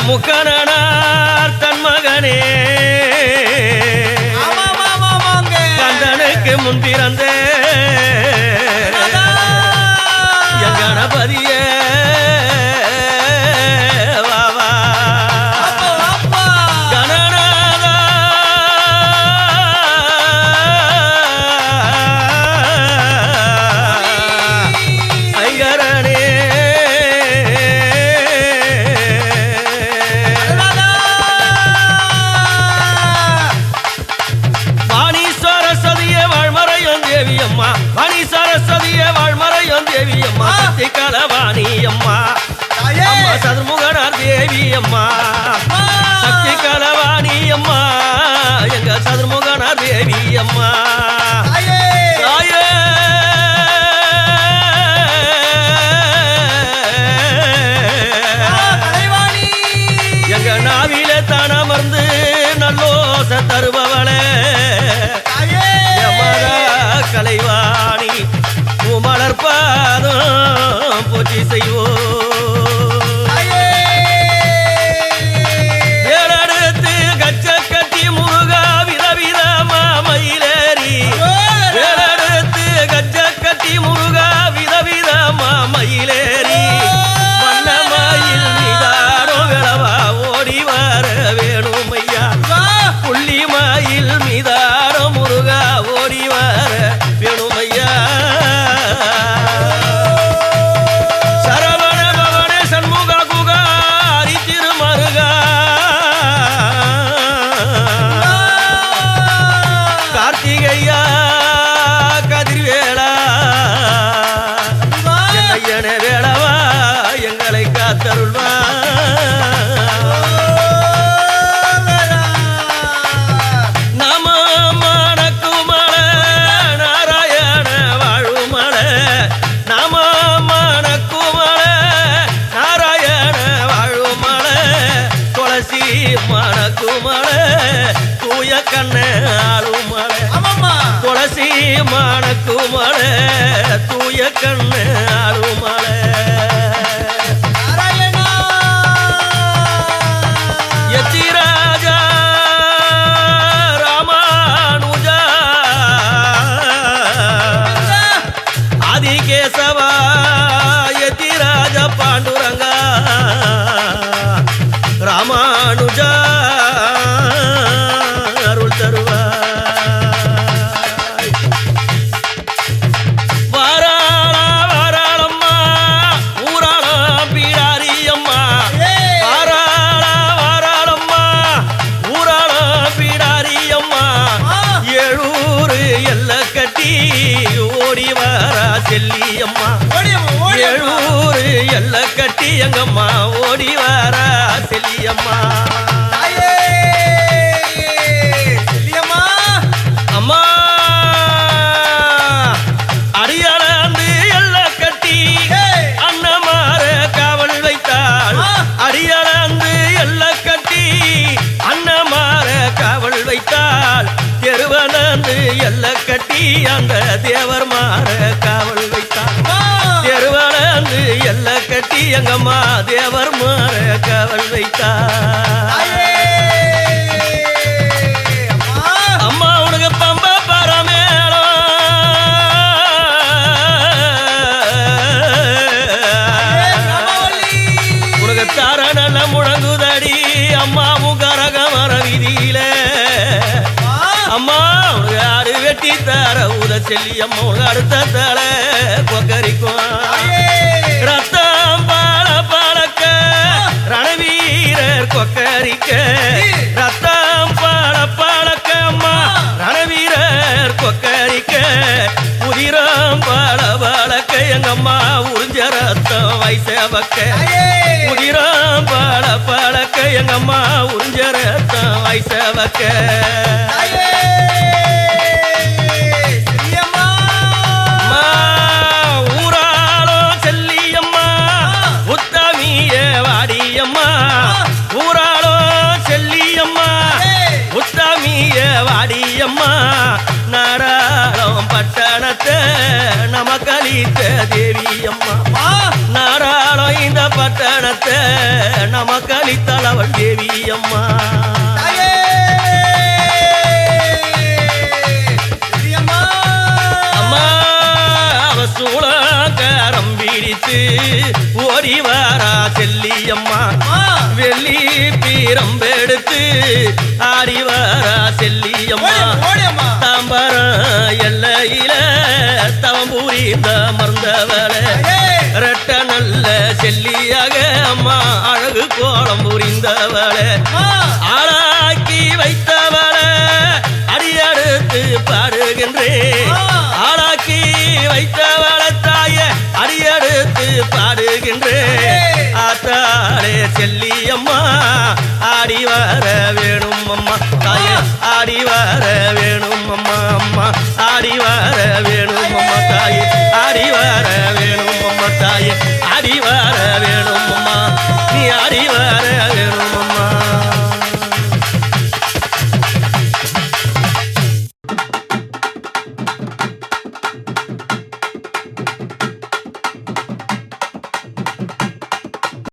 முக்கனார் தன் மகனே கந்தனுக்கு முன் பிறந்த என் கணபதியே வாணி சரஸ்வதியே வாழ்மறையோன் தேவி அம்மா சக்தி கலவாணி அம்மா அம்மா சதுர்முகனார் தேவி அம்மா சக்தி கலவாணி அம்மா எங்க சதுர்முகனார் தேவி அம்மா எங்க நாவில தான் அமர்ந்து நல்லோச தருபவளே கலைவாணி மலர்பாதம் போற்றி செய்வோ வேலெடுத்து கச்ச கட்டி முருகா விதவிதமா மயிலேறி வேலெடுத்து கச்ச கட்டி முருகா விதவிதமா மயிலேறி வண்ணமயில் மீதாரோ விளவா ஓடி வர வேணும் ஐயா புள்ளி மயில் மீதாரோ முருகா ஓடி வர வேணுமையா சரவண பவனே சண்முக குகாரி திருமருகா கார்த்திகையா கதிர்வேளா என்னையனே வேளவா எங்களை காத்தருள்வா மணக்குமலை தூய கண்ணே ஆளுமலை துளசி மணக்குமலை தூய கண்ணே ஆளுமலை எத்திராஜா ராமானுஜா ஆதிகேசவா எத்திராஜ பாண்டுரங்கா ராமானுஜா அருள் தருவாய் வாராளா வாராளம்மா ஊராளா பீடாரி அம்மா வாராளா வாராளம்மா ஊராளா பீடாரி அம்மா ஏழூர் எல்ல கட்டி ஓடி வாரா செல்லி அம்மா ஏழூர் எல்ல கட்டி எங்கம்மா ஓடி வாரா செல்லியம்மா அம்மா அடியாளந்து எல்ல கட்டி அண்ணமார காவல் வைத்தாள் அடியாளந்து எல்ல கட்டி அண்ணமார காவல் வைத்தாள் தெருவனந்து எல்ல கட்டி அந்த தேவர் மாற காவல் வைத்தாள் தெருவனந்து எல்ல கட்டி எங்கம்மா தேவர் மாற காவல் வைத்தாள் அம்மா உனக்கு பம்ப பரமேளம் உனக்கு தார நல்ல முழங்குதடி அம்மா முகரக மர விதியில அம்மா உனக்கு யாரு வெட்டி தர உத செல்லி அம்மா உனக்கு அடுத்த தல கொக்கரிக்கும் ரத்தம் பால பாலக்க ரணவீரர் கொக்கரிக்க ரத்தம் பால பாலக்க அம்மா ரணவீரர் கொக்கரிக்க உதிரம் பால பாலக்க எங்கம்மா உறிஞ்ச ரத்தம் வைசவக்க உதிரம் பால பாலக்க எங்கம்மா உறிஞ்ச ரத்தம் வைசவக்க வாடியம்மா நாடாளம் பட்டணத்தை நமக்களித்த தேவி அம்மா நாடாளம் இந்த பட்டணத்தை நமக்கு அளித்தளவள் தேவி அம்மா அம்மா அவ சூளக்காரம் பிடித்து ஓடி வாரா செல்லி அம்மா வெள்ளி பீரம்பெடுத்து ஆடி வாரா செல்லி அம்மா தாம்பரம் எல்லையில தவம் புரிந்த மறந்தவள ரெட்ட நல்ல செல்லியாக அம்மா அழகு கோலம் புரிந்தவள ஆளாக்கி வைத்தவள அடியெடுத்து பாடுகின்றேன் ஆளாக்கி வைத்தவள தாய அடியெடுத்து பாடுகின்றேன் ஆத்தாளே செல்லி அம்மா ஆடி வர வேணும் அம்மா தாய ஆடி வர வேணும் அம்மா அம்மா ஆடி வர வேணும் அம்மா தாயே ஆடி வர வேணும் அம்மா தாயே ஆடி வர வேணும் அம்மா நீ ஆடி வர